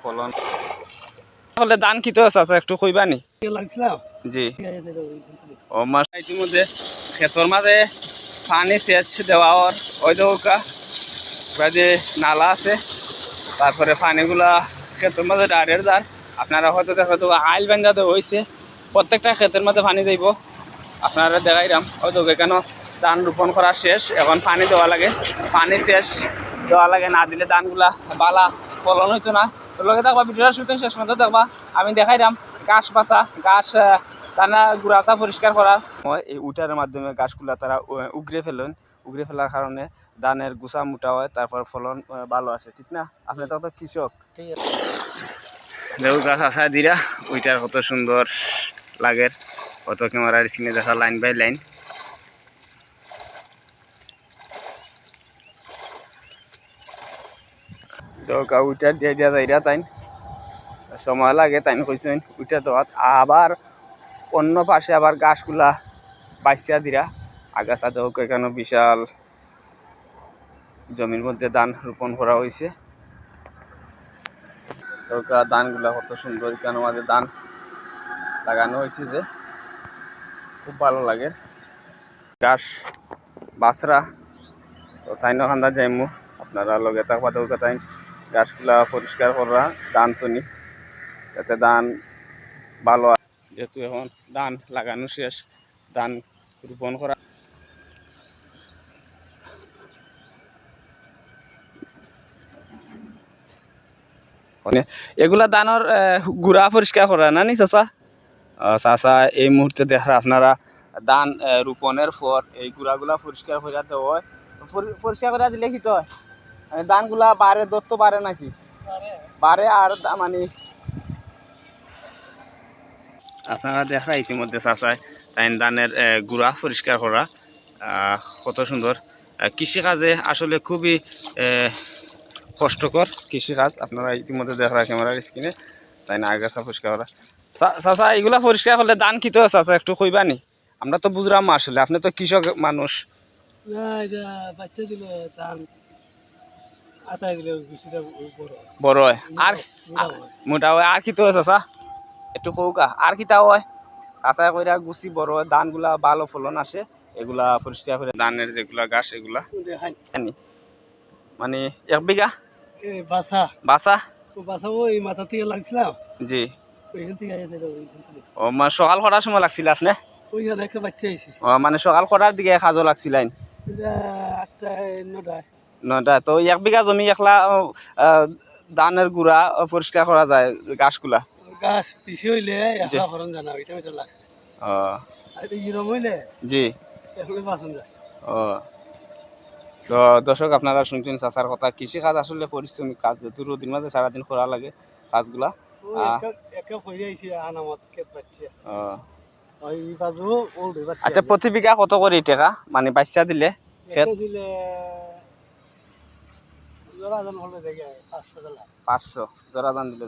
ফলন হলে ধান কিতো আছে একটু কইবানি জি ও মাস ইতিমধ্যে ক্ষেতর মাঝে পানি সেচ দেওয়ার ওই দৌকা যে নালা আছে তারপরে পানিগুলা ক্ষেতের মাঝে ডাইরেক্ট যার আপনারা হয়তো দেখা তো আইল বাঙ্গাতে হয়েছে প্রত্যেকটা ক্ষেতের মধ্যে পানি যাইব আপনারা দেখাইলাম হয়তো কেন ধান রোপণ করা শেষ এখন পানি দেওয়া লাগে পানি শেষ দেওয়া লাগে না দিলে ধানগুলা বালা ফলন হইতো না তো লগে থাকবা ভিডিওটা শুটিং শেষ পর্যন্ত দেখবা আমি দেখাইলাম ঘাস বাছা ঘাস তারা গুড়াচা পরিষ্কার করার এই উটারের মাধ্যমে ঘাসগুলা তারা উগড়ে ফেলার কারণে ধানের গুছা মোটা হয় তারপর ফলন ভালো আসে ঠিক না আপনি তো কৃষক ঠিক আছে দেখো গাছ আসা দিরা ওইটার কত সুন্দর লাগে কত ক্যামেরার স্ক্রিনে দেখা লাইন বাই লাইন তো ওইটার দিয়ে দিয়া যাইরা তাই সময় লাগে তাই কইছেন ওইটা তো আবার অন্য পাশে আবার গাছগুলা বাইসিয়া দিরা আগাছা তো এখানে বিশাল জমির মধ্যে ধান রোপণ করা হয়েছে তো ধানগুলা কত সুন্দর কেন মাঝে ধান লাগানো হয়েছে যে খুব ভালো লাগে ঘাস বাছরা তো তাই নখান্দা যাইমু আপনারা লগে থাকবা তো তাই গাছগুলা পরিষ্কার করা ধান তনি যাতে ধান ভালো যেহেতু এখন ধান লাগানো শেষ ধান রোপণ করা এগুলা ধানের গুড়া পরিষ্কার করা না নি চাচা চাচা এই মুহূর্তে দেখা আপনারা ধান রোপণের পর এই গুড়াগুলা পরিষ্কার করে দেওয়া হয় পরিষ্কার করে দিলে কি তো ধানগুলা বাড়ে দত্ত বাড়ে নাকি বাড়ে আর মানে আপনারা দেখা ইতিমধ্যে চাচায় তাই ধানের গুড়া পরিষ্কার করা কত সুন্দর কৃষিকাজে আসলে খুবই কষ্টকর কৃষিকাজ আপনারা ইতিমধ্যে দেখা ক্যামেরার স্ক্রিনে তাই না আগাছা পরিষ্কার করা চাচা এগুলা পরিষ্কার করলে ধান কিতো চাচা একটু কইবানি আমরা তো বুঝলাম আসলে আপনি তো কৃষক মানুষ বড় হয় আর মোটা হয় আর কিতো চাচা একটু কৌকা আর কিতা হয় চাচা কইরা গুছি বড় হয় ধানগুলা ভালো ফলন আসে এগুলা পরিষ্কার করে ধানের যেগুলা গাছ এগুলা মানে 1 বিঘা বাসা ওই মাথা থেকে লাগছিলাম জি ওইখান থেকে ও মানে সকাল কটার সময় লাগছিল আপনি ওইখানে একটা বাচ্চা আইছে ও মানে সকাল কটার দিকে কাজও লাগছিলেন 9টায় 9টা তো 1 বিঘা জমি একলা ধানের গুড়া পরিষ্কার করা যায় গাছগুলা গাছ বেশি হইলে একলা ফরন জানা ওইটা ওইটা লাগছে ও আর ইরম হইলে জি একলা বাসন যায় ও তো দর্শক আপনারা শুনছেন চাচার কথা কৃষিকাজ আসলে পরিশ্রমিক কাজ যেহেতু রোদিন মাঝে সারাদিন করা লাগে কাজগুলা আচ্ছা প্রতি বিঘা কত করে টাকা মানে বাচ্চা দিলে ক্ষেত 500 জোড়া ধান দিলে